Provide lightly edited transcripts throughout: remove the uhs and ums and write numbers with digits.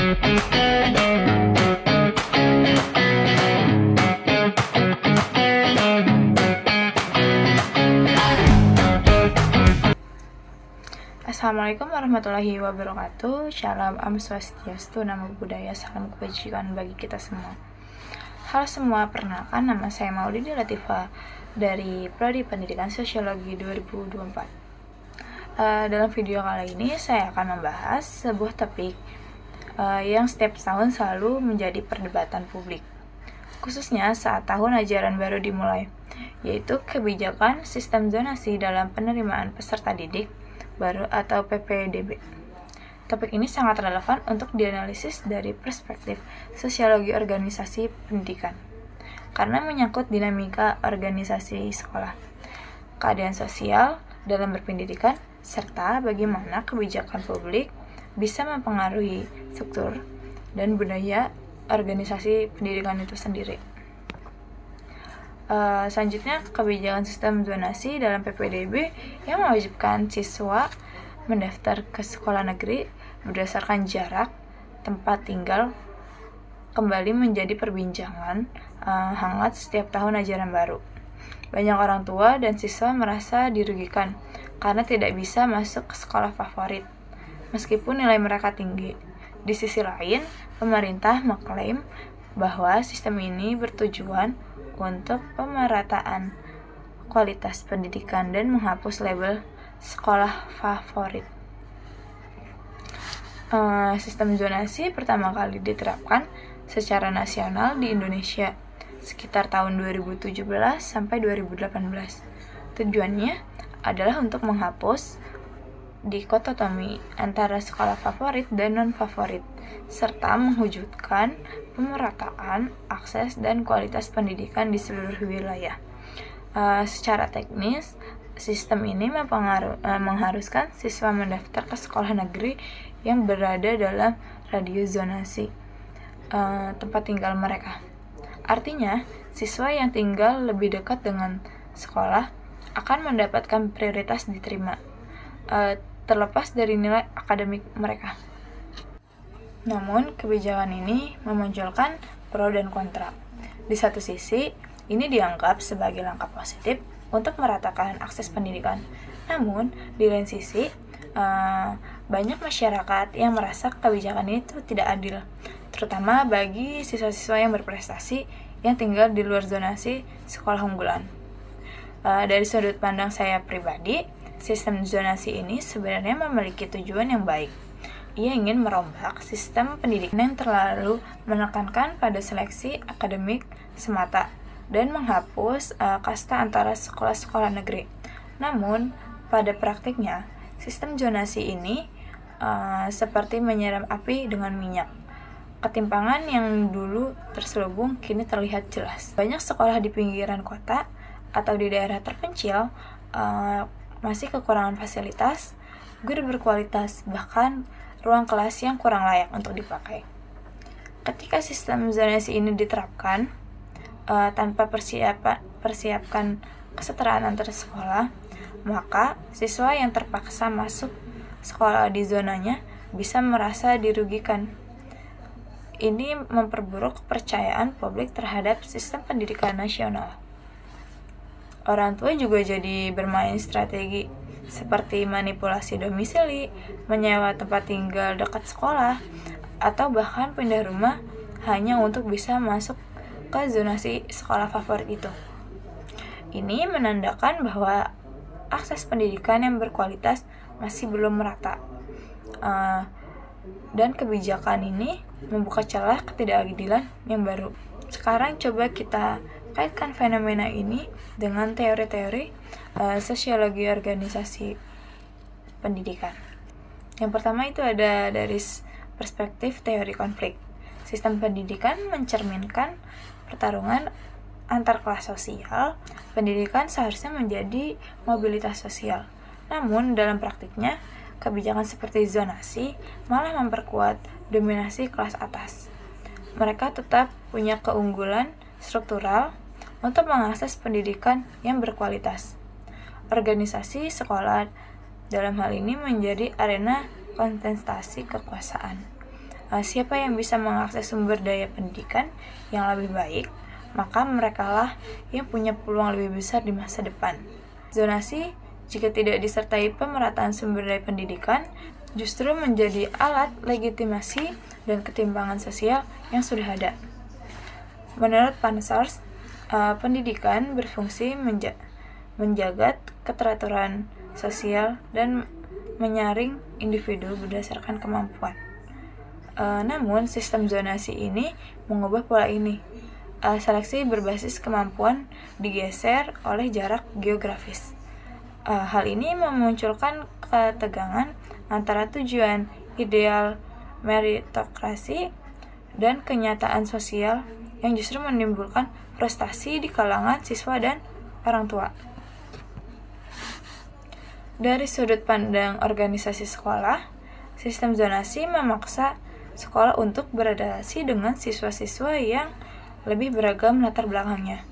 Assalamualaikum warahmatullahi wabarakatuh. Shalom, Om Swastiastu, Namo Buddhaya, salam kebajikan bagi kita semua. Halo semua, perkenalkan nama saya Maudidi Latifah dari Prodi Pendidikan Sosiologi 2024. Dalam video kali ini saya akan membahas sebuah topik yang setiap tahun selalu menjadi perdebatan publik, khususnya saat tahun ajaran baru dimulai, yaitu kebijakan sistem zonasi dalam penerimaan peserta didik baru atau PPDB. Topik ini sangat relevan untuk dianalisis dari perspektif sosiologi organisasi pendidikan, karena menyangkut dinamika organisasi sekolah, keadaan sosial dalam berpendidikan, serta bagaimana kebijakan publik bisa mempengaruhi struktur dan budaya organisasi pendidikan itu sendiri. Selanjutnya, kebijakan sistem zonasi dalam PPDB yang mewajibkan siswa mendaftar ke sekolah negeri berdasarkan jarak tempat tinggal kembali menjadi perbincangan hangat setiap tahun ajaran baru. Banyak orang tua dan siswa merasa dirugikan karena tidak bisa masuk ke sekolah favorit, meskipun nilai mereka tinggi. Di sisi lain, pemerintah mengklaim bahwa sistem ini bertujuan untuk pemerataan kualitas pendidikan dan menghapus label sekolah favorit. Sistem zonasi pertama kali diterapkan secara nasional di Indonesia sekitar tahun 2017 sampai 2018. Tujuannya adalah untuk menghapus dikotomi antara sekolah favorit dan non-favorit, serta mewujudkan pemerataan akses dan kualitas pendidikan di seluruh wilayah. Secara teknis, sistem ini mengharuskan siswa mendaftar ke sekolah negeri yang berada dalam radius zonasi tempat tinggal mereka. Artinya, siswa yang tinggal lebih dekat dengan sekolah akan mendapatkan prioritas diterima, terlepas dari nilai akademik mereka. Namun, kebijakan ini memunculkan pro dan kontra. Di satu sisi, ini dianggap sebagai langkah positif untuk meratakan akses pendidikan. Namun, di lain sisi, banyak masyarakat yang merasa kebijakan itu tidak adil, terutama bagi siswa-siswa yang berprestasi yang tinggal di luar zonasi sekolah unggulan. Dari sudut pandang saya pribadi, sistem zonasi ini sebenarnya memiliki tujuan yang baik. Ia ingin merombak sistem pendidikan yang terlalu menekankan pada seleksi akademik semata dan menghapus kasta antara sekolah-sekolah negeri. Namun, pada praktiknya, sistem zonasi ini seperti menyiram api dengan minyak. Ketimpangan yang dulu terselubung kini terlihat jelas. Banyak sekolah di pinggiran kota atau di daerah terpencil masih kekurangan fasilitas, guru berkualitas, bahkan ruang kelas yang kurang layak untuk dipakai. Ketika sistem zonasi ini diterapkan tanpa persiapkan kesetaraan antar sekolah, maka siswa yang terpaksa masuk sekolah di zonanya bisa merasa dirugikan. Ini memperburuk kepercayaan publik terhadap sistem pendidikan nasional. Orang tua juga jadi bermain strategi seperti manipulasi domisili, menyewa tempat tinggal dekat sekolah, atau bahkan pindah rumah hanya untuk bisa masuk ke zonasi sekolah favorit itu. Ini menandakan bahwa akses pendidikan yang berkualitas masih belum merata. Dan kebijakan ini membuka celah ketidakadilan yang baru. Sekarang coba kita kaitkan fenomena ini dengan teori-teori sosiologi organisasi pendidikan. Yang pertama itu ada dari perspektif teori konflik. Sistem pendidikan mencerminkan pertarungan antar kelas sosial. Pendidikan seharusnya menjadi mobilitas sosial. Namun dalam praktiknya, kebijakan seperti zonasi malah memperkuat dominasi kelas atas. Mereka tetap punya keunggulan struktural untuk mengakses pendidikan yang berkualitas. Organisasi sekolah dalam hal ini menjadi arena kontestasi kekuasaan. siapa yang bisa mengakses sumber daya pendidikan yang lebih baik, maka merekalah yang punya peluang lebih besar di masa depan. Zonasi, jika tidak disertai pemerataan sumber daya pendidikan, justru menjadi alat legitimasi dan ketimpangan sosial yang sudah ada. Menurut Pansors, pendidikan berfungsi menjaga keteraturan sosial dan menyaring individu berdasarkan kemampuan. Namun, sistem zonasi ini mengubah pola ini. Seleksi berbasis kemampuan digeser oleh jarak geografis. Hal ini memunculkan ketegangan antara tujuan ideal meritokrasi dan kenyataan sosial yang justru menimbulkan frustasi di kalangan siswa dan orang tua. Dari sudut pandang organisasi sekolah, sistem zonasi memaksa sekolah untuk beradaptasi dengan siswa-siswa yang lebih beragam latar belakangnya,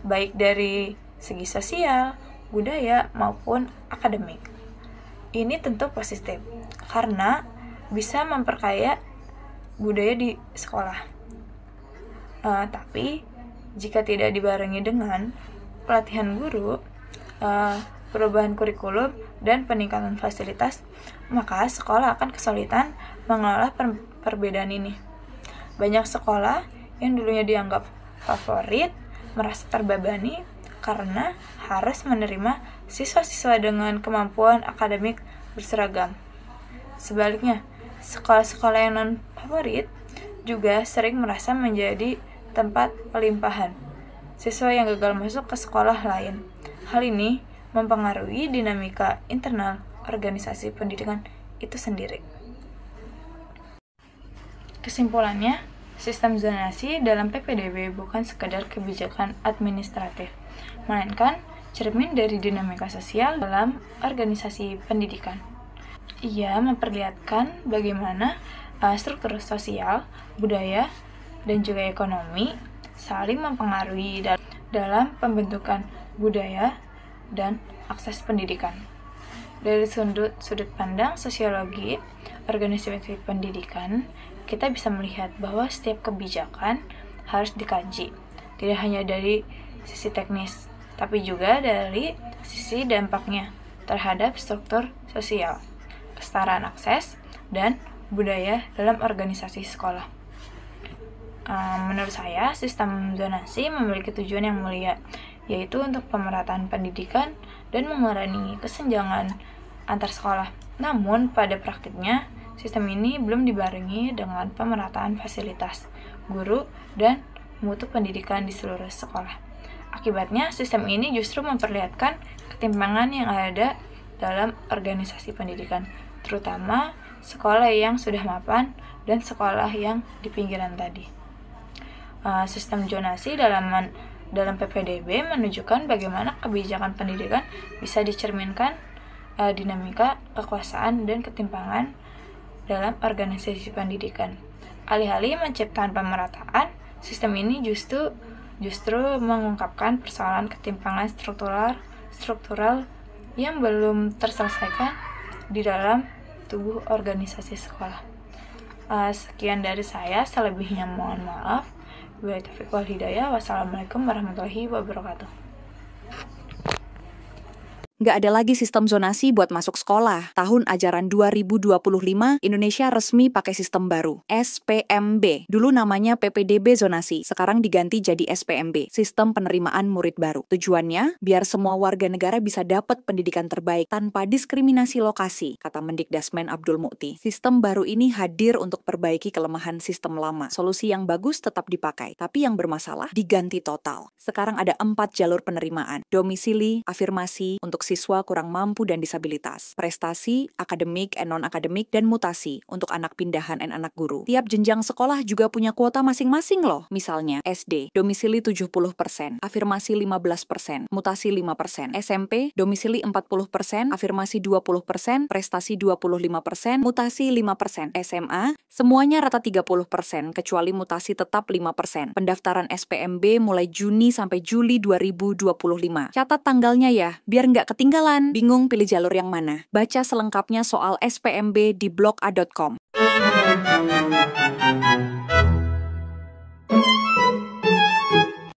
baik dari segi sosial, budaya, maupun akademik. Ini tentu positif, karena bisa memperkaya budaya di sekolah. Tapi, jika tidak dibarengi dengan pelatihan guru, perubahan kurikulum, dan peningkatan fasilitas, maka sekolah akan kesulitan mengelola perbedaan ini. Banyak sekolah yang dulunya dianggap favorit merasa terbebani karena harus menerima siswa-siswa dengan kemampuan akademik berseragam. Sebaliknya, sekolah-sekolah yang non-favorit juga sering merasa menjadi tempat pelimpahan siswa yang gagal masuk ke sekolah lain. Hal ini mempengaruhi dinamika internal organisasi pendidikan itu sendiri. Kesimpulannya, sistem zonasi dalam PPDB bukan sekedar kebijakan administratif, melainkan cermin dari dinamika sosial dalam organisasi pendidikan. Ia memperlihatkan bagaimana struktur sosial, budaya, dan juga ekonomi saling mempengaruhi dalam pembentukan budaya dan akses pendidikan. Dari sudut pandang sosiologi organisasi pendidikan, kita bisa melihat bahwa setiap kebijakan harus dikaji, tidak hanya dari sisi teknis, tapi juga dari sisi dampaknya terhadap struktur sosial, kesetaraan akses, dan budaya dalam organisasi sekolah. Menurut saya, sistem zonasi memiliki tujuan yang mulia, yaitu untuk pemerataan pendidikan dan mengurangi kesenjangan antar sekolah. Namun, pada praktiknya, sistem ini belum dibarengi dengan pemerataan fasilitas, guru, dan mutu pendidikan di seluruh sekolah. Akibatnya, sistem ini justru memperlihatkan ketimpangan yang ada dalam organisasi pendidikan, terutama sekolah yang sudah mapan dan sekolah yang di pinggiran tadi. Sistem zonasi dalam PPDB menunjukkan bagaimana kebijakan pendidikan bisa dicerminkan dinamika kekuasaan dan ketimpangan dalam organisasi pendidikan. Alih-alih menciptakan pemerataan, sistem ini justru mengungkapkan persoalan ketimpangan struktural yang belum terselesaikan di dalam tubuh organisasi sekolah. Sekian dari saya, selebihnya mohon maaf. Wabillahi taufiq wal hidayah. Wassalamualaikum warahmatullahi wabarakatuh. Nggak ada lagi sistem zonasi buat masuk sekolah. Tahun ajaran 2025, Indonesia resmi pakai sistem baru, SPMB. Dulu namanya PPDB zonasi, sekarang diganti jadi SPMB, Sistem Penerimaan Murid Baru. Tujuannya, biar semua warga negara bisa dapat pendidikan terbaik tanpa diskriminasi lokasi, kata Mendikdasmen Abdul Mukti. Sistem baru ini hadir untuk perbaiki kelemahan sistem lama. Solusi yang bagus tetap dipakai, tapi yang bermasalah diganti total. Sekarang ada 4 jalur penerimaan, domisili, afirmasi, untuk siswa kurang mampu dan disabilitas, prestasi, akademik, non-akademik, dan mutasi untuk anak pindahan dan anak guru. Tiap jenjang sekolah juga punya kuota masing-masing loh. Misalnya, SD, domisili 70%, afirmasi 15%, mutasi 5%. SMP, domisili 40%, afirmasi 20%, prestasi 25%, mutasi 5%. SMA, semuanya rata 30%, kecuali mutasi tetap 5%. Pendaftaran SPMB mulai Juni sampai Juli 2025. Catat tanggalnya ya, biar nggak ketinggalan. Bingung pilih jalur yang mana? Baca selengkapnya soal SPMB di blog.a.com.